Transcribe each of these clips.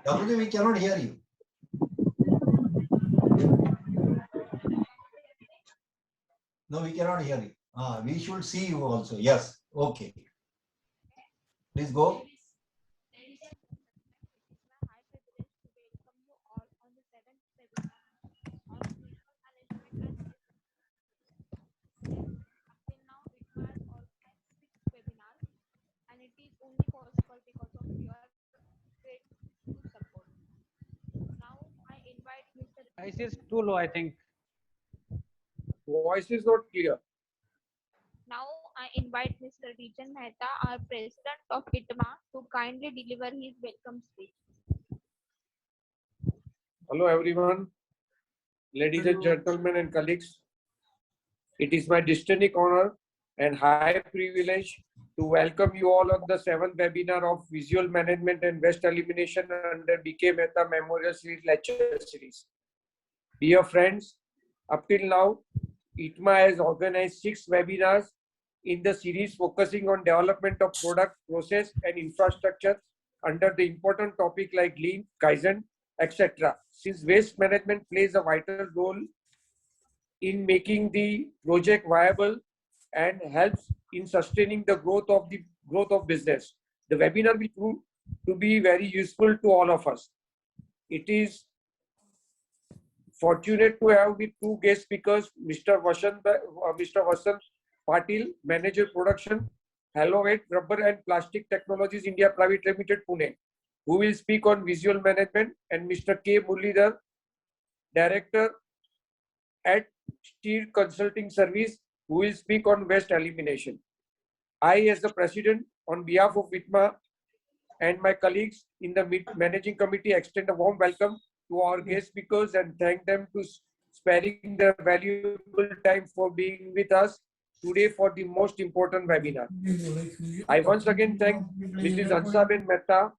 Dapuji, we cannot hear you. No, we cannot hear you. We should see you also. Yes. Okay. Please go. Voice is too low, I think. Voice is not clear. Now I invite Mr. Mehta, our president of ITAMMA, to kindly deliver his welcome speech. Hello everyone, ladies and gentlemen and colleagues. It is my distinct honor and high privilege to welcome you all on the 7th webinar of Visual Management and Waste Elimination under BK Mehta Memorial Series Lecture Series. Dear friends, up till now, ITAMMA has organized 6 webinars in the series focusing on development of product, process and infrastructure under the important topic like Lean, Kaizen, etc. Since waste management plays a vital role in making the project viable and helps in sustaining the growth of business, the webinar will prove to be very useful to all of us. It is fortunate to have with 2 guest speakers, Mr. Vasant Patil, Manager Production, Hallowed Rubber and Plastic Technologies India Private Limited, Pune, who will speak on visual management, and Mr. K. Muralidhar, Director at Steel Consulting Service, who will speak on waste elimination. I, as the President, on behalf of ITAMMA and my colleagues in the Managing Committee, extend a warm welcome to our guest speakers and thank them to sparing their valuable time for being with us today for the most important webinar. I once again thank Mrs. Ansaben Mehta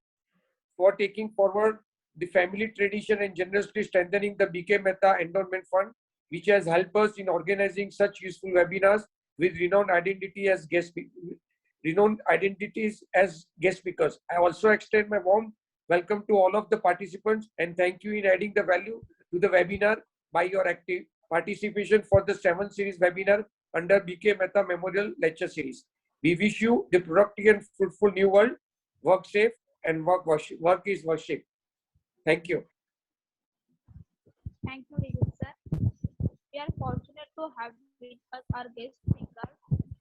for taking forward the family tradition and generously strengthening the BK Mehta Endowment Fund, which has helped us in organizing such useful webinars with renowned identities as guest speakers. I also extend my warm welcome to all of the participants and thank you in adding the value to the webinar by your active participation for the 7th series webinar under BK Mehta Memorial Lecture Series. We wish you the productive and fruitful new world. Work safe and work is worship. Thank you. Thank you, Riju sir. We are fortunate to have with us our guest speakers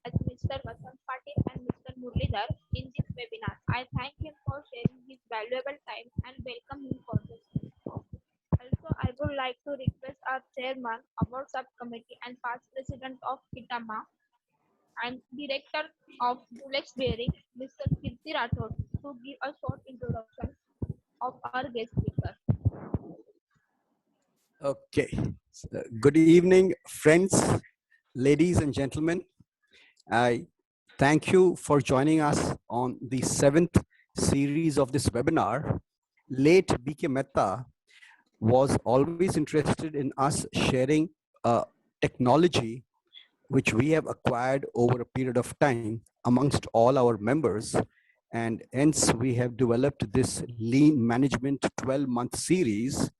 as Mr. Vasant Patil and Mr. Muralidhar in this webinar. I thank him for sharing his valuable time and welcome him for this. Also, I would like to request our chairman of our subcommittee and past president of ITAMMA and director of Bulex Bearing, Mr. Kirti Rathod, to give a short introduction of our guest speaker. Okay. Good evening, friends, ladies and gentlemen. I thank you for joining us on the 7th series of this webinar. Late BK Mehta was always interested in us sharing technology which we have acquired over a period of time amongst all our members. And hence we have developed this lean management 12-month series.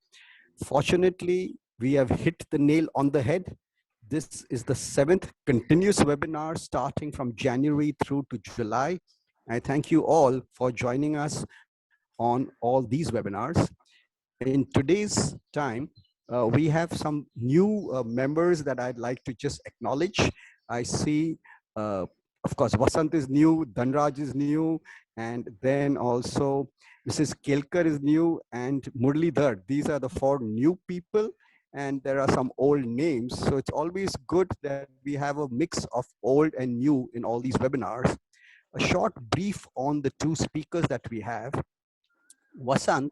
Fortunately, we have hit the nail on the head. This is the 7th continuous webinar starting from January through to July. I thank you all for joining us on all these webinars. In today's time, we have some new members that I'd like to just acknowledge. I see, of course, Vasant is new, Dhanraj is new, and then also Mrs. Kelkar is new, and Muralidhar. These are the 4 new people, and there are some old names. So it's always good that we have a mix of old and new in all these webinars. A short brief on the 2 speakers that we have. Vasant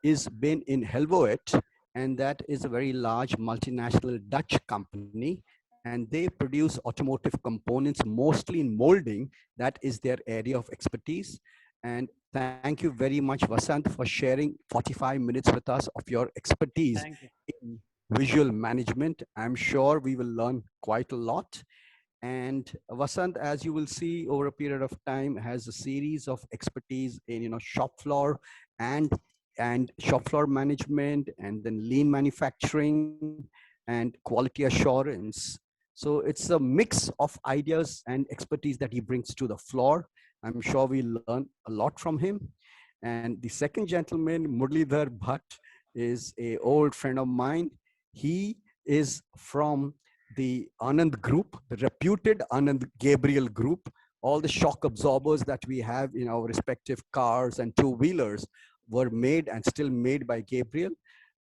is been in Helvoet, and that is a very large multinational Dutch company, and they produce automotive components mostly in molding. That is their area of expertise. And thank you very much, Vasant, for sharing 45 minutes with us of your expertise in visual management. I'm sure we will learn quite a lot. And Vasant, as you will see over a period of time, has a series of expertise in shop floor and shop floor management, and then lean manufacturing and quality assurance. So it's a mix of ideas and expertise that he brings to the floor. I'm sure we learn a lot from him. And the second gentleman, Murlidhar Bhatt, is a old friend of mine. He is from the Anand Group, the reputed Anand Gabriel Group. All the shock absorbers that we have in our respective cars and two-wheelers were made and still made by Gabriel.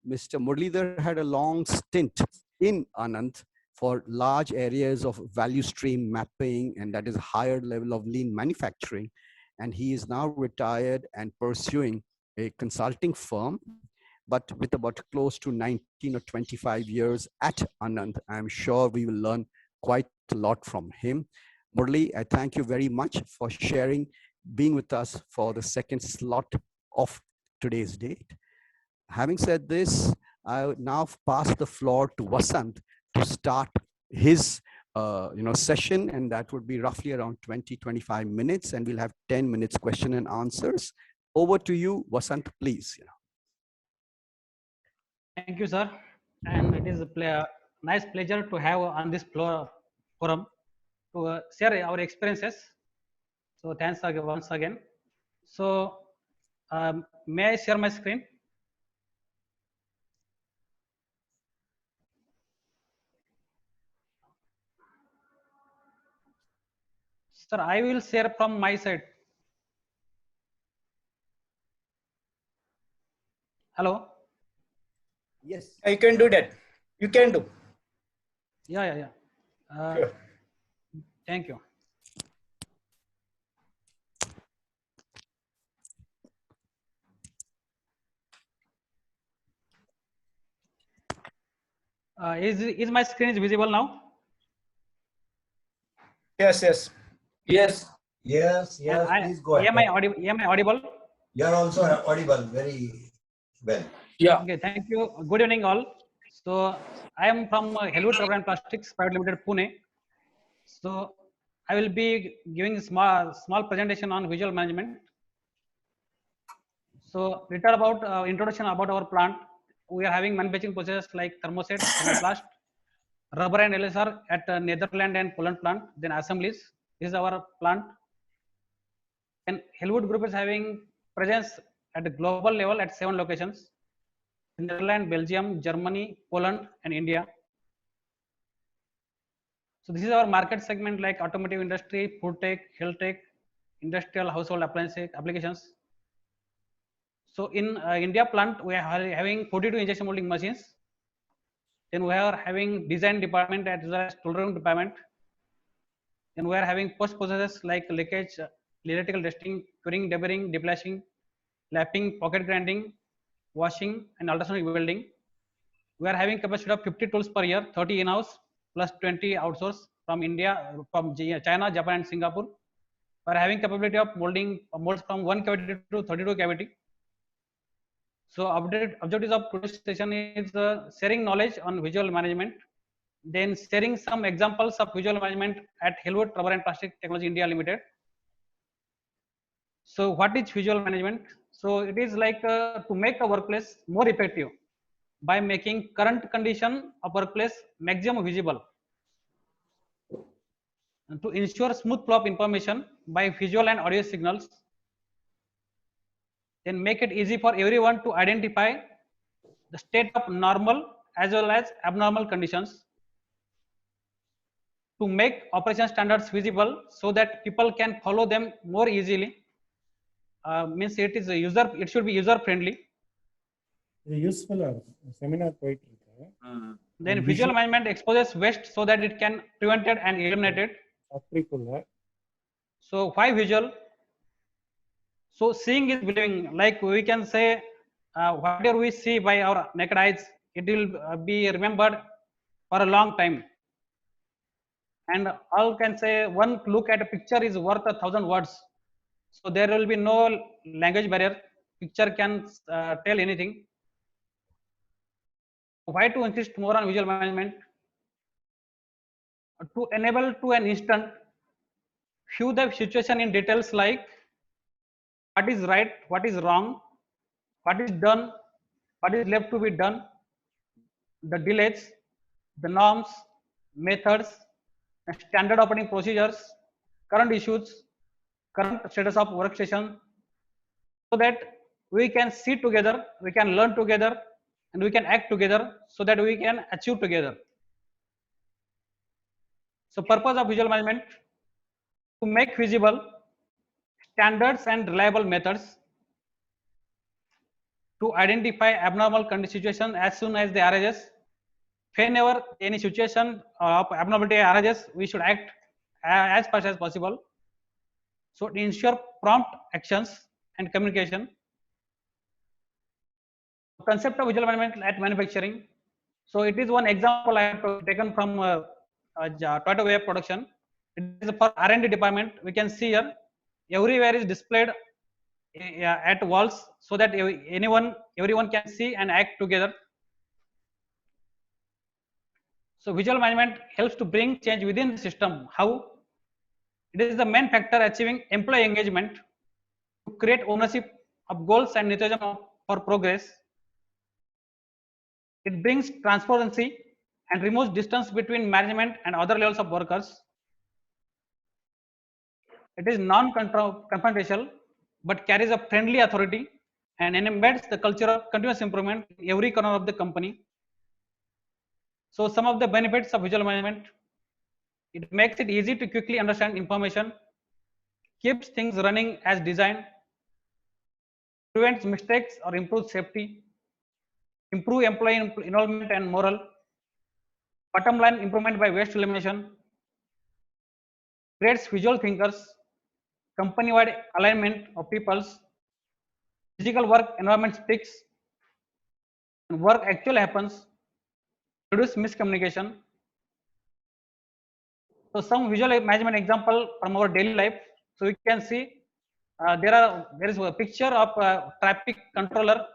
Mr. Murlidhar had a long stint in Anand for large areas of value stream mapping, and that is a higher level of lean manufacturing. And he is now retired and pursuing a consulting firm, but with about close to 19 or 25 years at Anand. I'm sure we will learn quite a lot from him. Murli, I thank you very much for sharing, being with us for the second slot of today's date. Having said this, I would now pass the floor to Vasant to start his session, and that would be roughly around 20-25 minutes, and we'll have 10 minutes question and answers. Over to you, Vasant, please. Thank you, sir. And it is a nice pleasure to have on this forum to share our experiences. So thanks once again. So may I share my screen? Sir, I will share from my side. Hello? Yes. You can do that. You can do. Yeah. Sure. Thank you. Is my screen is visible now? Yes. Yes. Yes, please go ahead. Am I audible? You are also audible very well. Yeah. Okay, thank you. Good evening, all. So I am from Helwood Rubber and Plastics Private Limited, Pune. So I will be giving small presentation on visual management. So little about introduction about our plant. We are having manufacturing processes like thermoset, thermoplast, rubber and LSR at Netherlands and Poland plant. Then assemblies. This is our plant. And Helwood Group is having presence at the global level at 7 locations: Netherlands, Belgium, Germany, Poland, and India. So this is our market segment like automotive industry, food tech, health tech, industrial household appliances applications. So in India plant, we are having 42 injection molding machines. Then we are having design department as well as tool room department. Then we are having post processes like leakage, electrical testing, curing, deburring, deplashing, lapping, pocket grinding, washing, and ultrasonic welding. We are having capacity of 50 tools per year, 30 in-house plus 20 outsource from India, from China, Japan, and Singapore. We are having capability of molding molds from 1 cavity to 32 cavity. So objectives of today's session is sharing knowledge on visual management, then sharing some examples of visual management at Helwood Rubber and Plastic Technology India Limited. So what is visual management? So it is like to make a workplace more effective by making current condition of workplace maximum visible, and to ensure smooth flow of information by visual and audio signals, then make it easy for everyone to identify the state of normal as well as abnormal conditions, to make operation standards visible so that people can follow them more easily. Means it should be user friendly. Useful seminar போயிட்டு இருக்கு. Then visual management exposes waste so that it can prevented and eliminated. So why visual? So seeing is believing. Like we can say, whatever we see by our naked eyes, it will be remembered for a long time. And all can say one look at a picture is worth 1,000 words. So there will be no language barrier. Picture can tell anything. Why to insist more on visual management? to enable to an instant view the situation in details like what is right, what is wrong, what is done, what is left to be done, the delays, the norms, methods, and standard operating procedures, current issues, current status of workstation, so that we can see together, we can learn together, and we can act together so that we can achieve together. So purpose of visual management to make visible standards and reliable methods to identify abnormal situation as soon as they arises. Whenever any situation of abnormality arises, we should act as fast as possible. So to ensure prompt actions and communication. Concept of visual management at manufacturing. So it is one example I have taken from Toyota Wave production. It is for R&D department. We can see here everywhere is displayed at walls so that everyone can see and act together. So visual management helps to bring change within the system. How? It is the main factor achieving employee engagement to create ownership of goals and enthusiasm for progress. It brings transparency and removes distance between management and other levels of workers. It is non-confrontational but carries a friendly authority and embeds the culture of continuous improvement in every corner of the company. So some of the benefits of visual management: it makes it easy to quickly understand information, keeps things running as designed, prevents mistakes or improves safety, improve employee involvement and morale, bottom line improvement by waste elimination, creates visual thinkers, company-wide alignment of peoples, physical work environment speaks, and work actually happens, reduce miscommunication. So some visual management example from our daily life. So we can see there is a picture of a traffic controller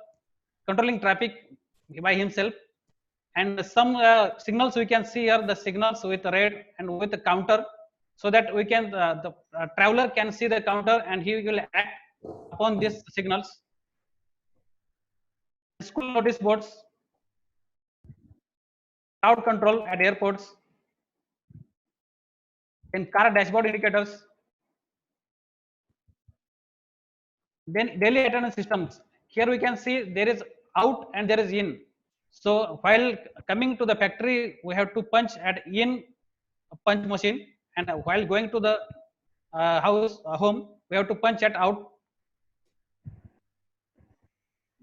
controlling traffic by himself, and some signals we can see here, the signals with red and with the counter, so that we can the traveler can see the counter and he will act upon these signals. School notice boards, crowd control at airports, in car dashboard indicators, then daily attendance systems. Here we can see there is out and there is in. So while coming to the factory, we have to punch at in punch machine, and while going to the home, we have to punch at out.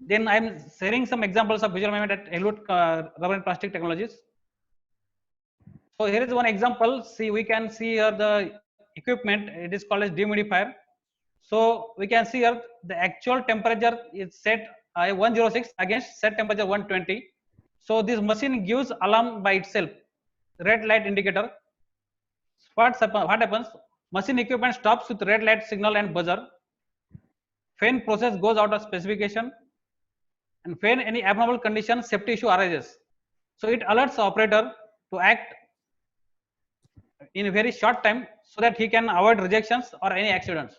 Then I am sharing some examples of visual management at Elwood Rubber and Plastic Technologies. So here is one example. See, we can see here the equipment. It is called as dehumidifier. So we can see here the actual temperature is set 106 against set temperature 120. So this machine gives alarm by itself, red light indicator. What happens? Machine equipment stops with red light signal and buzzer. When process goes out of specification, and when any abnormal condition, safety issue arises, so it alerts the operator to act in a very short time so that he can avoid rejections or any accidents.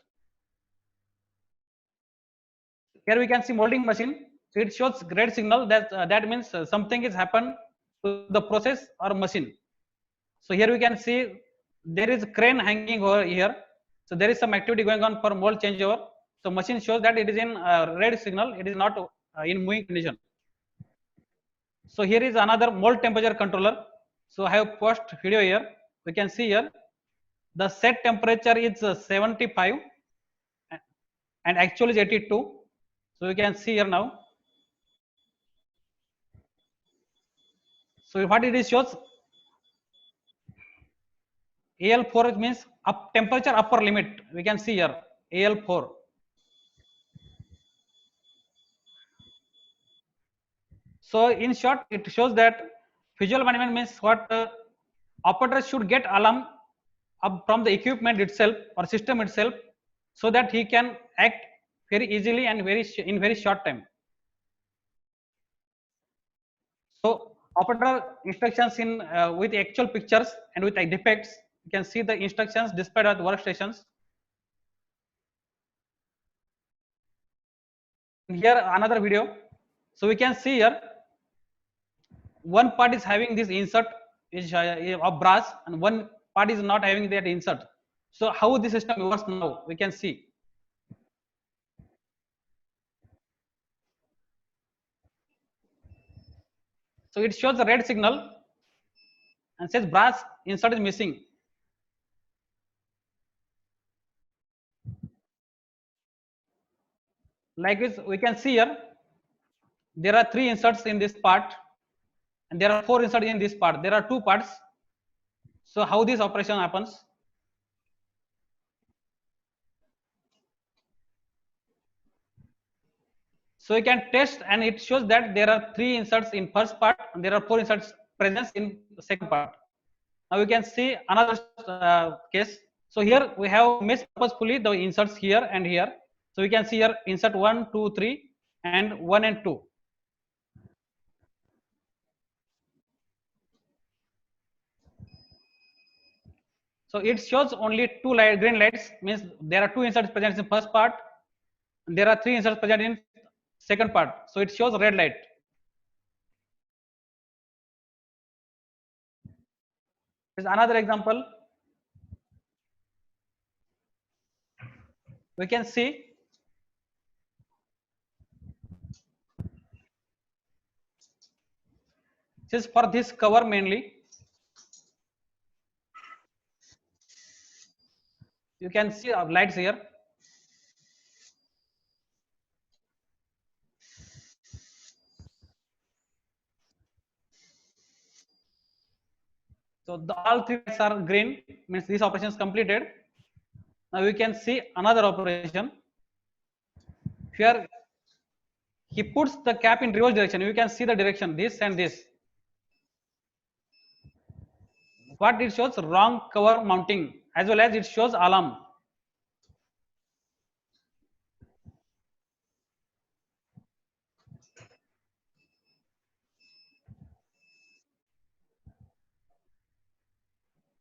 Here we can see molding machine. So it shows red signal that that means something is happened to the process or machine. So here we can see there is a crane hanging over here. So there is some activity going on for mold changeover. So machine shows that it is in red signal. It is not in moving condition. So here is another mold temperature controller. So I have post video here. We can see here the set temperature is 75 and actually is 82. So you can see here now. So what it is shows, AL4 means up temperature upper limit. We can see here AL4. So in short, it shows that visual management means what operator should get alarm up from the equipment itself or system itself, so that he can act very easily and in very short time. So operator instructions in with actual pictures and with defects. You can see the instructions displayed at workstations. Here another video. So we can see here one part is having this insert is of brass and one part is not having that insert. So how the system works now we can see. So it shows the red signal and says brass insert is missing. Like this we can see here there are 3 inserts in this part and there are 4 inserts in this part. There are 2 parts. So how this operation happens? So you can test and it shows that there are 3 inserts in first part and there are 4 inserts present in the second part. Now we can see another case. So here we have missed purposefully the inserts here and here. So we can see here insert 1, 2, 3 and 1 and 2. So it shows only 2 green lights, means there are 2 inserts present in first part and there are 3 inserts present in second part. So it shows red light. Here's another example. We can see this is for this cover mainly. You can see lights here. So all 3 lights are green, means this operation is completed. Now we can see another operation. Here he puts the cap in reverse direction. You can see the direction, this and this. What it shows? Wrong cover mounting, as well as it shows alarm.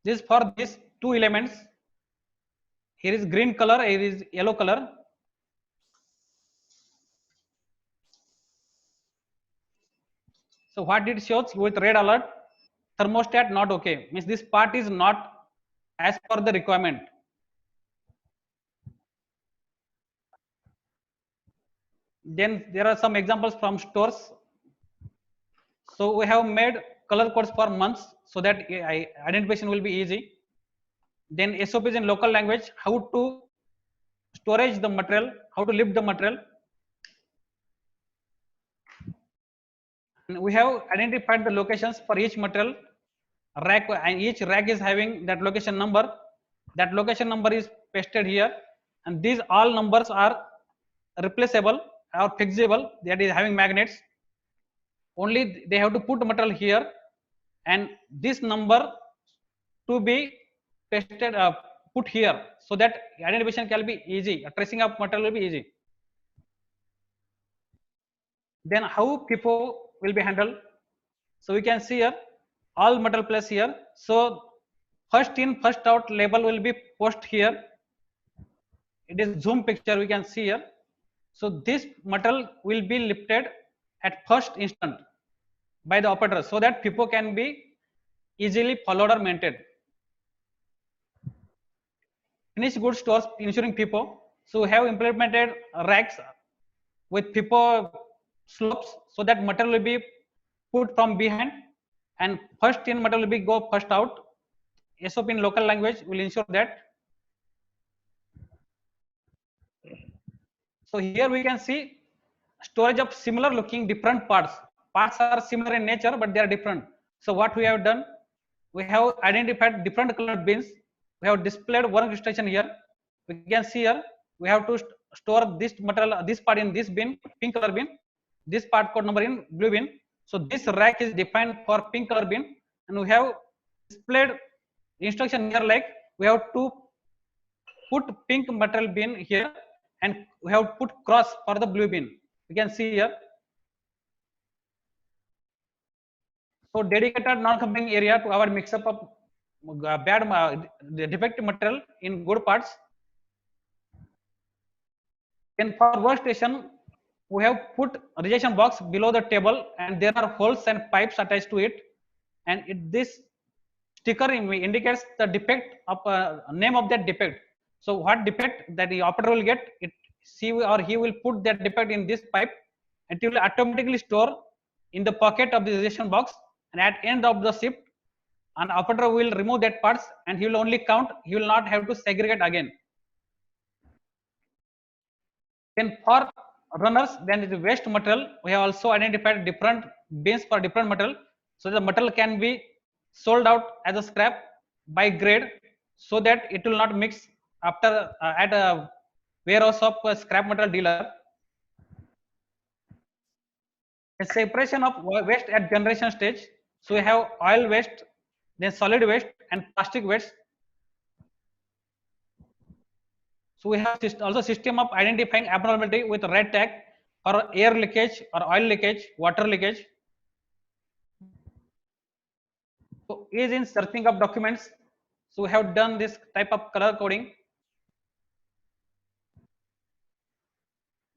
This for these 2 elements. Here is green color, here is yellow color. So what it shows with red alert, thermostat not okay, means this part is not as per the requirement. Then there are some examples from stores. So we have made color codes for months so that identification will be easy. Then SOPs in local language, how to storage the material, how to lift the material. And we have identified the locations for each material rack, and each rack is having that location number. That location number is pasted here, and these all numbers are replaceable or fixable, that is having magnets. Only they have to put material here and this number to be pasted put here, so that identification can be easy, tracing of material will be easy. Then how FIFO will be handled? So we can see here all material placed here. So first in first out label will be posted here. It is zoom picture, we can see here. So this material will be lifted at first instant by the operator, so that FIFO can be easily followed or maintained. Finished goods stores ensuring FIFO. So we have implemented racks with FIFO slopes, so that material will be put from behind and first in material will be go first out. SOP in local language will ensure that. So here we can see storage of similar looking different parts. Parts are similar in nature, but they are different. So what we have done, we have identified different colored bins. We have displayed one illustration here. We can see here we have to store this material, this part in this bin, pink color bin, this part code number in blue bin. So this rack is defined for pink color bin, and we have displayed instruction here, like we have to put pink material bin here and we have put cross for the blue bin. We can see here. So dedicated non-comparing area to avoid mix-up of the defective material in good parts. Then for workstation, we have put rejection box below the table, and there are holes and pipes attached to it. And this sticker indicates the defect of name of that defect. So what defect that the operator will get, he will put that defect in this pipe, and it will automatically store in the pocket of the rejection box. And at end of the shift, an operator will remove that parts, and he will only count. He will not have to segregate again. Then for runners, then the waste material, we have also identified different bins for different material, so the material can be sold out as a scrap by grade, so that it will not mix after at a warehouse of a scrap material dealer. A separation of waste at generation stage. So we have oil waste, then solid waste and plastic waste. So we have also system of identifying abnormality with red tag or air leakage or oil leakage, water leakage. So is in searching of documents. So we have done this type of color coding.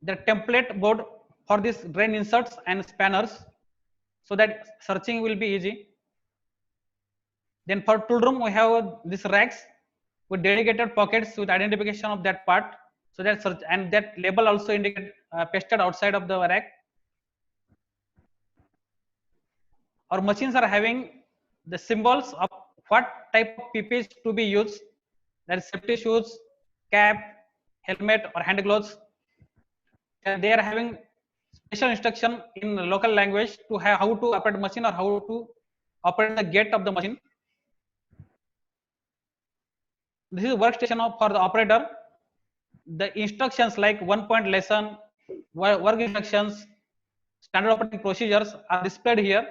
The template board for this drain inserts and spanners, so that searching will be easy. Then for tool room, we have this racks with dedicated pockets with identification of that part, so that search and that label also indicate pasted outside of the rack. Our machines are having the symbols of what type of PPE to be used, that is safety shoes, cap, helmet or hand gloves. And they are having special instruction in local language to have how to operate machine or how to operate the gate of the machine. This is workstation for the operator. The instructions like 1-point lesson, work instructions, standard operating procedures are displayed here,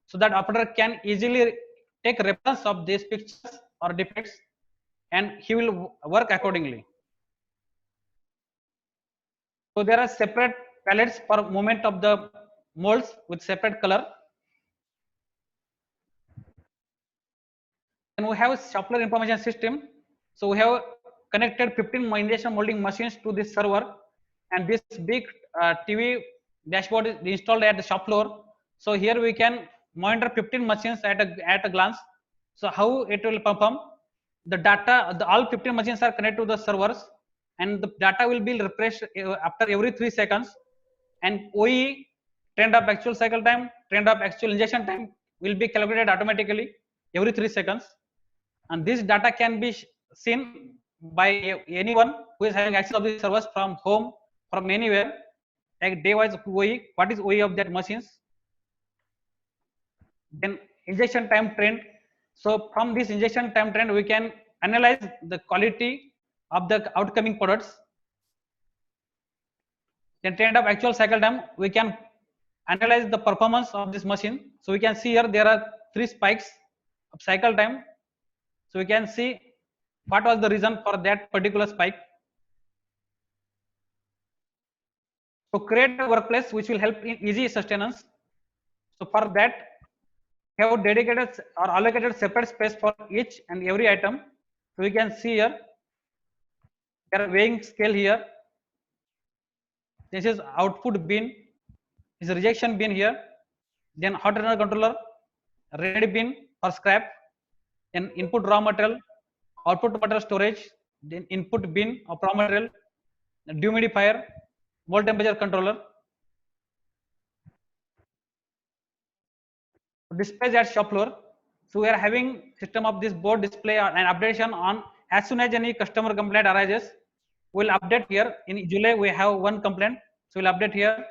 so that operator can easily take reference of these pictures or defects, and he will work accordingly. So there are separate palettes for movement of the molds with separate color. And we have a shop floor information system. So we have connected 15 injection molding machines to this server, and this big TV dashboard is installed at the shop floor. So here we can monitor 15 machines at a glance. So how it will perform? The data, all 15 machines are connected to the servers, and the data will be refreshed after every 3 seconds. And OE, trend of actual cycle time, trend of actual injection time, will be calculated automatically every 3 seconds. And this data can be seen by anyone who is having access of the servers from home, from anywhere, like day-wise OE, what is OE of that machines. Then injection time trend. So from this injection time trend, we can analyze the quality of the outcoming products. Then trend of actual cycle time, we can analyze the performance of this machine. So we can see here there are 3 spikes of cycle time. So we can see what was the reason for that particular spike. So create a workplace which will help in easy sustenance. So for that, we have dedicated or allocated separate space for each and every item. So we can see here, there are weighing scale here. This is output bin, is rejection bin here. Then hot runner controller, ready bin for scrap. Then input raw material, output material storage, then input bin of raw material, dehumidifier, mold temperature controller. Displays at shop floor. So we are having system of this board display and updation on as soon as any customer complaint arises. We'll update here. In July we have 1 complaint, so we'll update here.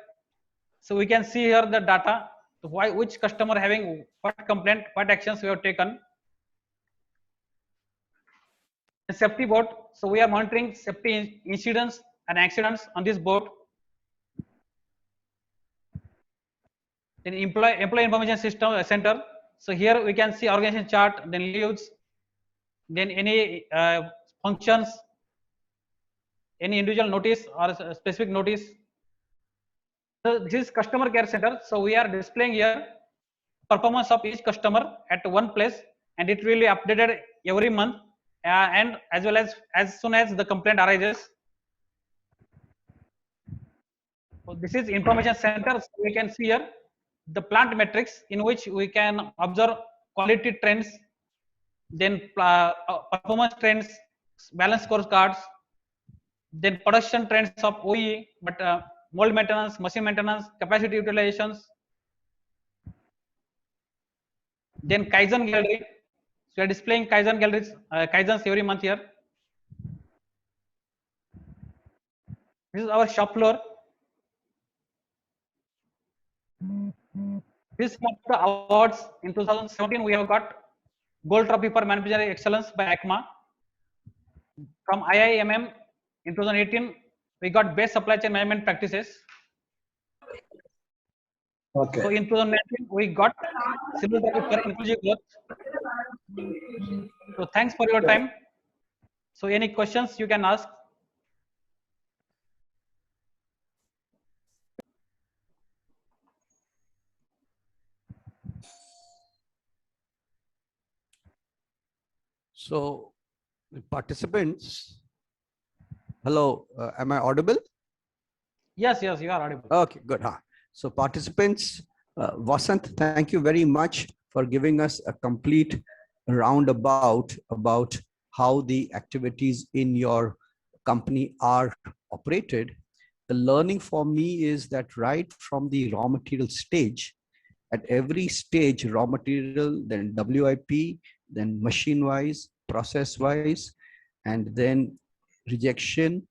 So we can see here the data, so which customer having what complaint, what actions we have taken. The safety board. So we are monitoring safety incidents and accidents on this board. Then employee information system center. So here we can see organization chart, then leaves, then any functions, any individual notice or specific notice. So this is customer care center. So we are displaying here performance of each customer at one place, and it will be updated every month, and as well as soon as the complaint arises. So this is information center. So we can see here the plant metrics in which we can observe quality trends, then performance trends, balance scorecards, then production trends of OE, but mold maintenance, machine maintenance, capacity utilizations, then Kaizen gallery. So we are displaying Kaizen galleries, Kaizens every month here. This is our shop floor. This is one of the awards in 2017. We have got Gold Trophy for Managerial Excellence by ITAMMA. From IIMM in 2018, we got Best Supply Chain Management Practices. Okay. So in 2019, we got Silver Trophy for Inclusive Growth. So thanks for your time. So any questions you can ask? So, the participants, hello, am I audible? Yes, yes, you are audible. Okay, good. So participants, Vasant, thank you very much for giving us a complete roundabout about how the activities in your company are operated. The learning for me is that right from the raw material stage, at every stage, raw material, then WIP, then machine wise, process wise, and then rejection,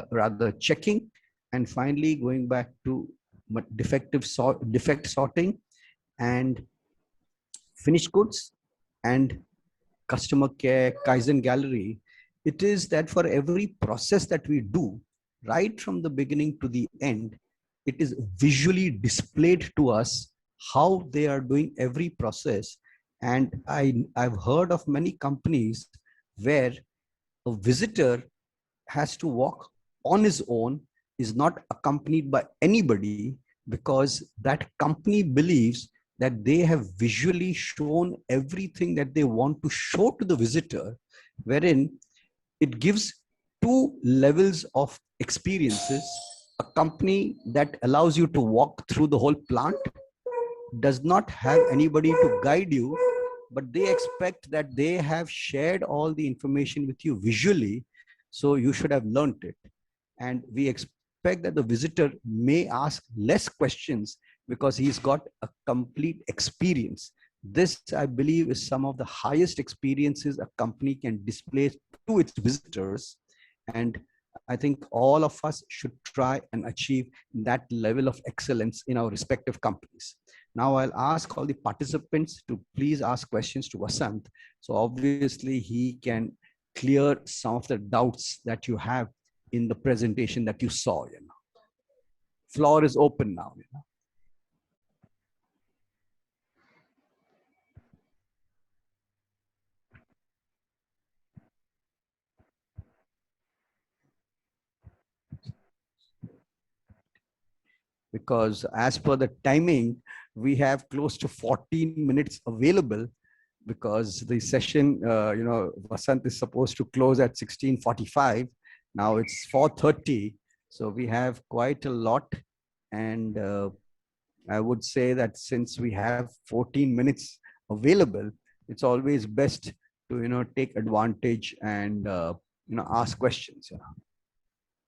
rather checking, and finally going back to defect sorting and finished goods and customer care, Kaizen gallery. It is that for every process that we do, right from the beginning to the end, it is visually displayed to us how they are doing every process. And I've heard of many companies where a visitor has to walk on his own, is not accompanied by anybody, because that company believes that they have visually shown everything that they want to show to the visitor, wherein it gives two levels of experiences. A company that allows you to walk through the whole plant does not have anybody to guide you, but they expect that they have shared all the information with you visually, so you should have learned it. And we expect that the visitor may ask less questions because he's got a complete experience. This, I believe, is some of the highest experiences a company can display to its visitors. And I think all of us should try and achieve that level of excellence in our respective companies. Now I'll ask all the participants to please ask questions to Vasant. So obviously he can clear some of the doubts that you have in the presentation that you saw. Floor is open now. Because as per the timing, we have close to 14 minutes available, because the session, Vasant is supposed to close at 16:45. Now it's 4:30. So we have quite a lot. And I would say that since we have 14 minutes available, it's always best to, take advantage and, ask questions.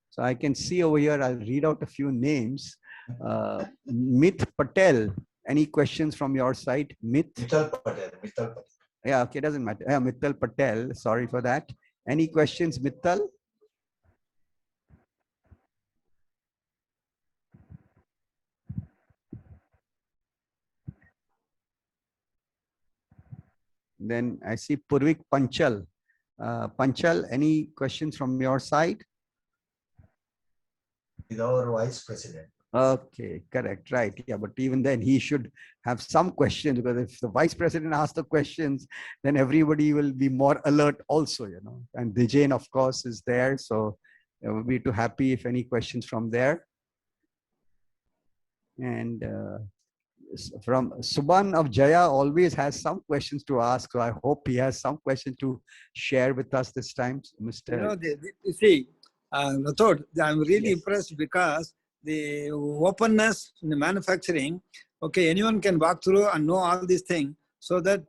So I can see over here, I'll read out a few names. Mit Patel, any questions from your side? Mittal Patel. Yeah, okay, doesn't matter. Yeah, Mittal Patel, sorry for that. Any questions, Mittal? Then I see Purvik Panchal. Panchal, any questions from your side? He's our vice president. Okay, correct, right. Yeah, but even then he should have some questions, because if the vice president asks the questions, then everybody will be more alert also, And Dijain, of course, is there. So we'll be too happy if any questions from there. And from Subhan of Jaya always has some questions to ask. So I hope he has some question to share with us this time, Mr. You see, Rathod, I'm really Yes. impressed because the openness in the manufacturing, okay, anyone can walk through and know all these things, so that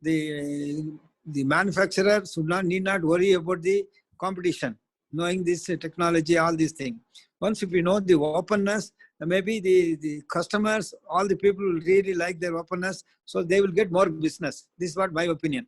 the manufacturer need not worry about the competition, knowing this technology, all these things. Once if we know the openness, maybe the customers, all the people will really like their openness, so they will get more business. This is what my opinion.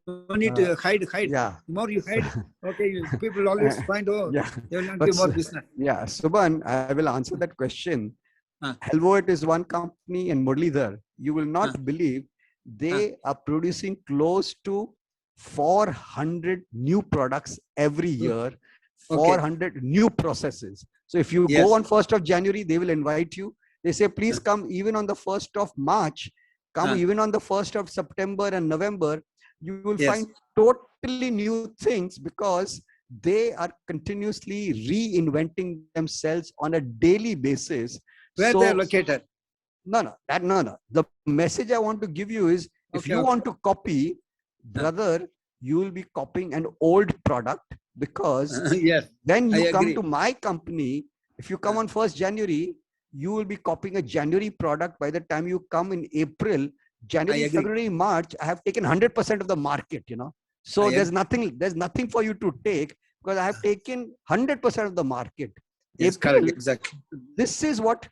No need to hide. Yeah. The more you hide, okay, people always find, oh, Yeah. they will not But give more business. Yeah, Subhan, I will answer that question. Huh. Helvoet is one company in Muralidhar. You will not Huh. believe they are producing close to 400 new products every year, 400 new processes. So if you go on 1st of January, they will invite you. They say, please come even on the 1st of March, come even on the 1st of September and November. You will find totally new things because they are continuously reinventing themselves on a daily basis. Where they are located? No. The message I want to give you is, if you want to copy, brother, you will be copying an old product, because when you come to my company, if you come on 1st January, you will be copying a January product. By the time you come in April, January, February, March, I have taken 100% of the market, So there's nothing for you to take, because I have taken 100% of the market. Yes, correct, exactly. This is what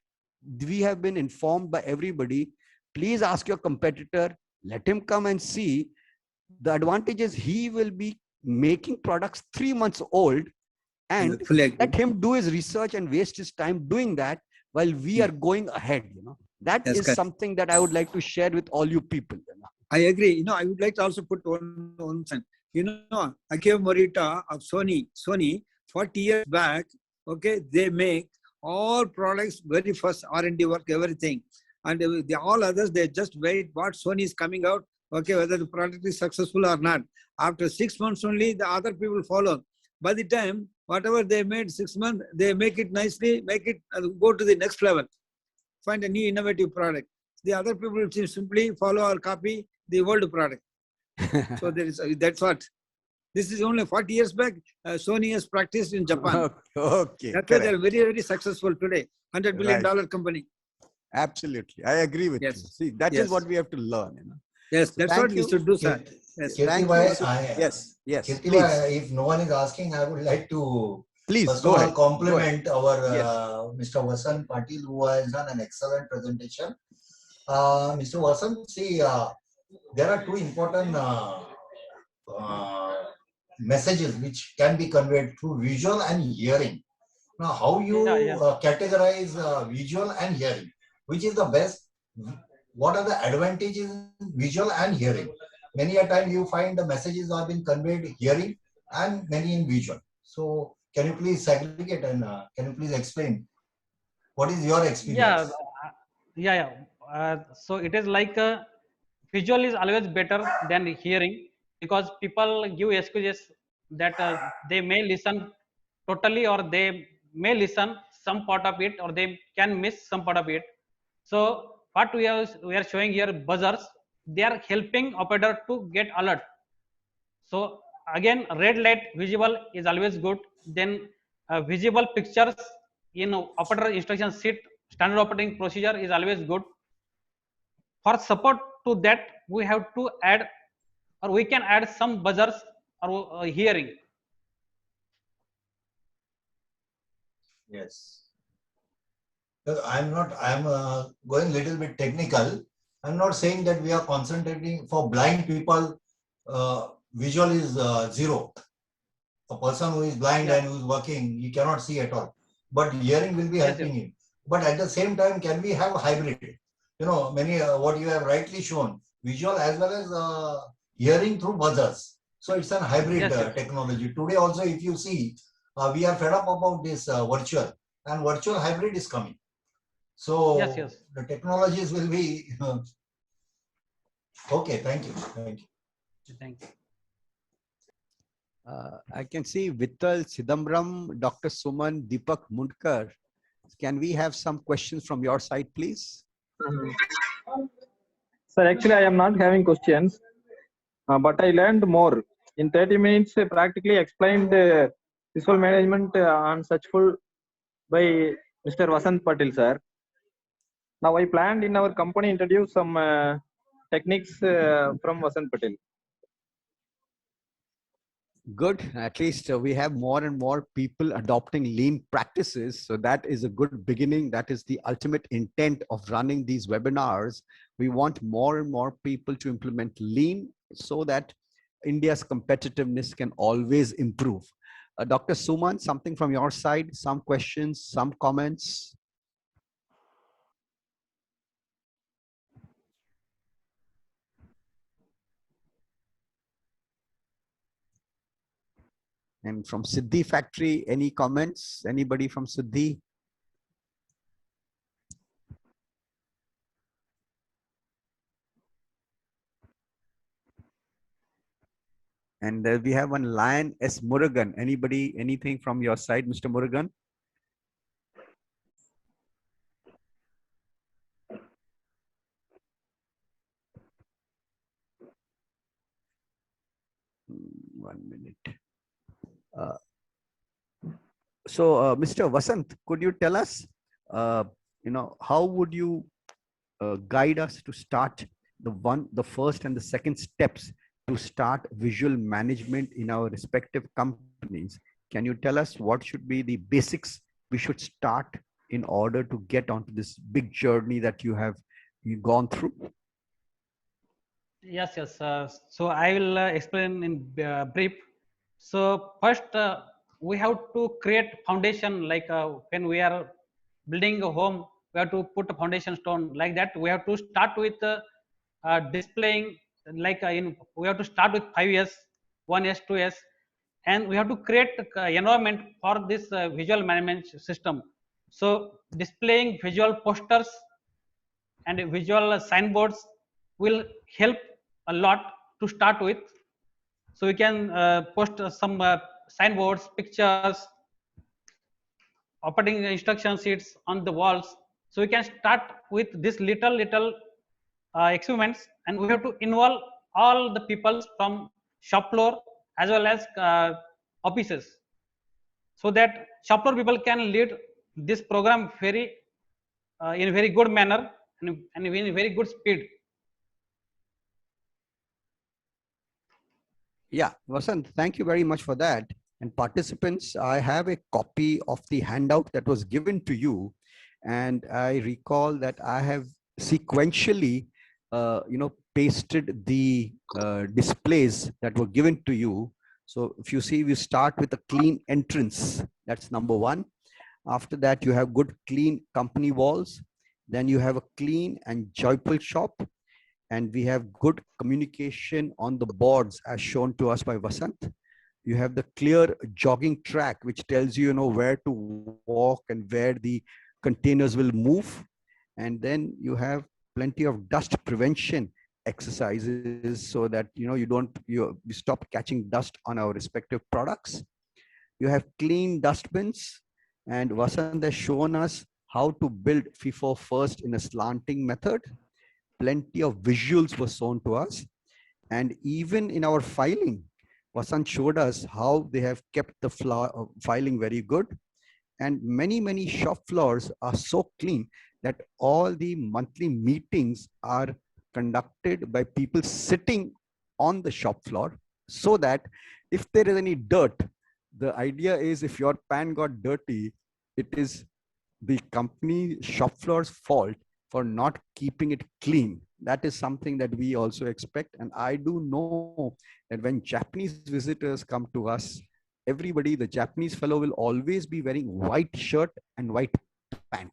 we have been informed by everybody. Please ask your competitor, let him come and see. The advantage is he will be making products 3 months old, and let him do his research and waste his time doing that while we are going ahead. That is something that I would like to share with all you people. I agree. I would like to also put one thing. Akio Morita of Sony 40 years back, okay, they make all products, very first R&D work, everything. And all others, they just wait what Sony is coming out, okay, whether the product is successful or not. After 6 months only, the other people follow. By the time, whatever they made 6 months, they make it nicely, make it go to the next level. Find a new innovative product. The other people will simply follow or copy the old product. So that's what. This is only 40 years back. Sony has practiced in Japan. Okay. That's why they're very, very successful today. $100 billion company. Absolutely. I agree with you. See, that is what we have to learn. Yes, so that's what we should do, sir. Yes. Thank you. Yes. If no one is asking, I would like to first of all compliment our Mr. Vasan Patil, who has done an excellent presentation. Mr. Vasan, see, there are two important messages which can be conveyed through visual and hearing. Now, how you categorize visual and hearing? Which is the best? What are the advantages in visual and hearing? Many a time you find the messages are being conveyed hearing and many in visual. So, can you please segregate and can you please explain what is your experience? So it is like visual is always better than hearing, because people give excuses that they may listen totally, or they may listen some part of it, or they can miss some part of it. So what we are showing here, buzzers, they are helping operator to get alert. So again, red light visible is always good. Then visible pictures in operator instruction sheet, standard operating procedure is always good. For support to that, we have to add, or we can add some buzzers or hearing. Yes. I'm going a little bit technical. I'm not saying that we are concentrating for blind people. Visual is zero. A person who is blind and who is working, he cannot see at all. But hearing will be helping him. But at the same time, can we have hybrid? Many what you have rightly shown, visual as well as hearing through buzzers. So it's a hybrid technology. Today also, if you see, we are fed up about this virtual, and virtual hybrid is coming. So the technologies will be okay. Thank you. Thank you. Thank you. I can see Vittal Chidambaram, Dr. Suman, Deepak Mundkar. Can we have some questions from your side, please? Sir, actually, I am not having questions, but I learned more. In 30 minutes, I practically explained visual management on such full by Mr. Vasant Patil, sir. Now, I planned in our company introduce some techniques from Vasant Patil. Good. At least we have more and more people adopting lean practices. So that is a good beginning. That is the ultimate intent of running these webinars. We want more and more people to implement lean so that India's competitiveness can always improve. Dr. Suman, something from your side, some questions, some comments? And from Siddhi Factory, any comments? Anybody from Siddhi? And we have one Lion S. Murugan. Anybody, anything from your side, Mr. Murugan? One minute. Mr. Vasant, could you tell us, how would you guide us to start the first and the second steps to start visual management in our respective companies? Can you tell us what should be the basics we should start in order to get onto this big journey that you gone through? Yes. So I will explain in brief. So first, we have to create foundation. Like when we are building a home, we have to put a foundation stone. Like that, we have to start with displaying. Like we have to start with 5 years, 1 years, 2 years, and we have to create environment for this visual management system. So displaying visual posters and visual signboards will help a lot to start with. So we can post some signboards, pictures, operating instruction sheets on the walls. So we can start with this little experiments, and we have to involve all the people from shop floor as well as offices, so that shop floor people can lead this program in a very good manner and in a very good speed. Yeah, Vasant, thank you very much for that. And participants, I have a copy of the handout that was given to you. And I recall that I have sequentially, pasted the displays that were given to you. So if you see, we start with a clean entrance. That's number one. After that, you have good clean company walls. Then you have a clean and joyful shop. And we have good communication on the boards as shown to us by Vasant. You have the clear jogging track, which tells you, where to walk and where the containers will move. And then you have plenty of dust prevention exercises so that, you stop catching dust on our respective products. You have clean dustbins, and Vasant has shown us how to build FIFO first in a slanting method. Plenty of visuals were shown to us. And even in our filing, Vasant showed us how they have kept the filing very good. And many shop floors are so clean that all the monthly meetings are conducted by people sitting on the shop floor, so that if there is any dirt, the idea is if your pan got dirty, it is the company shop floor's fault for not keeping it clean. That is something that we also expect. And I do know that when Japanese visitors come to us, everybody, the Japanese fellow will always be wearing white shirt and white pant.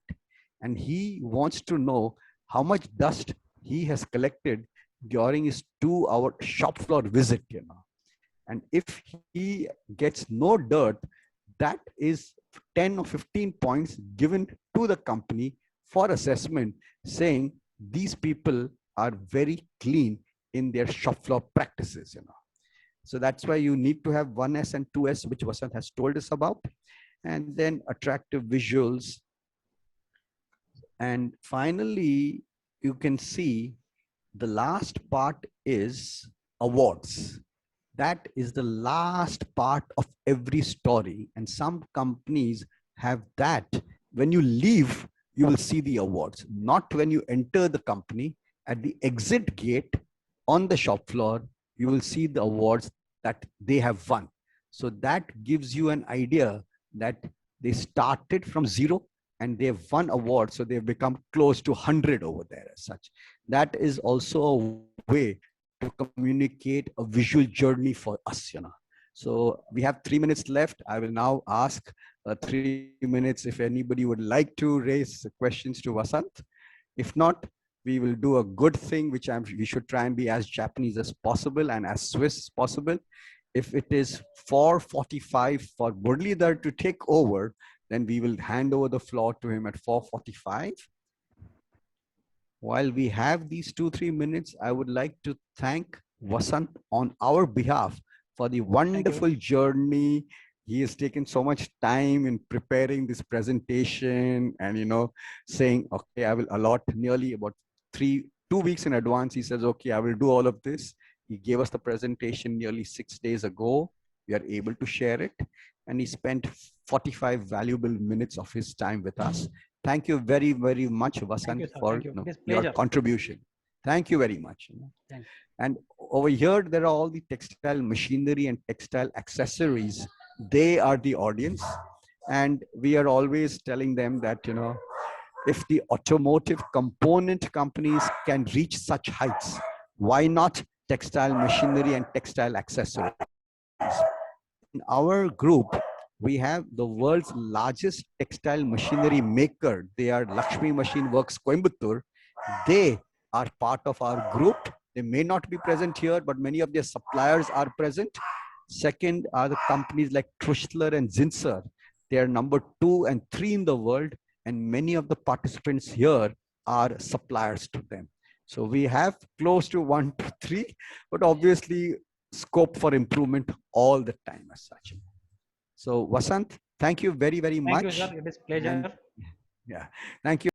And he wants to know how much dust he has collected during his 2-hour shop floor visit, And if he gets no dirt, that is 10 or 15 points given to the company for assessment, saying these people are very clean in their shop floor practices, So that's why you need to have 1S and 2S, which Vasant has told us about, and then attractive visuals. And finally, you can see the last part is awards. That is the last part of every story. And some companies have that. When you leave, you will see the awards, not when you enter the company. At the exit gate on the shop floor, you will see the awards that they have won. So that gives you an idea that they started from zero and they've won awards. So they've become close to 100 over there as such. That is also a way to communicate a visual journey for us, you know. So we have 3 minutes left. I will now ask 3 minutes if anybody would like to raise questions to Vasant. If not, we will do a good thing, which we should try and be as Japanese as possible and as Swiss as possible. If it is 4:45 for Muralidhar to take over, then we will hand over the floor to him at 4:45. While we have these 2-3 minutes, I would like to thank Vasant on our behalf for the wonderful journey. He has taken so much time in preparing this presentation and, you know, saying, okay, I will allot nearly about 2 weeks in advance. He says, okay, I will do all of this. He gave us the presentation nearly 6 days ago. We are able to share it. And he spent 45 valuable minutes of his time with us. Thank you very, very much, Vasant, for your contribution. Thank you very much. Thank you. And over here, there are all the textile machinery and textile accessories. They are the audience. And we are always telling them that, you know, if the automotive component companies can reach such heights, why not textile machinery and textile accessories? In our group, we have the world's largest textile machinery maker. They are Lakshmi Machine Works Coimbatore. They are part of our group. They may not be present here, but many of their suppliers are present. Second are the companies like Trishler and Zinsser. They are number 2 and 3 in the world. And many of the participants here are suppliers to them. So we have close to 1 to 3, but obviously scope for improvement all the time as such. So Vasant, thank you very, very much. Thank you, sir. It is pleasure. And, yeah, thank you.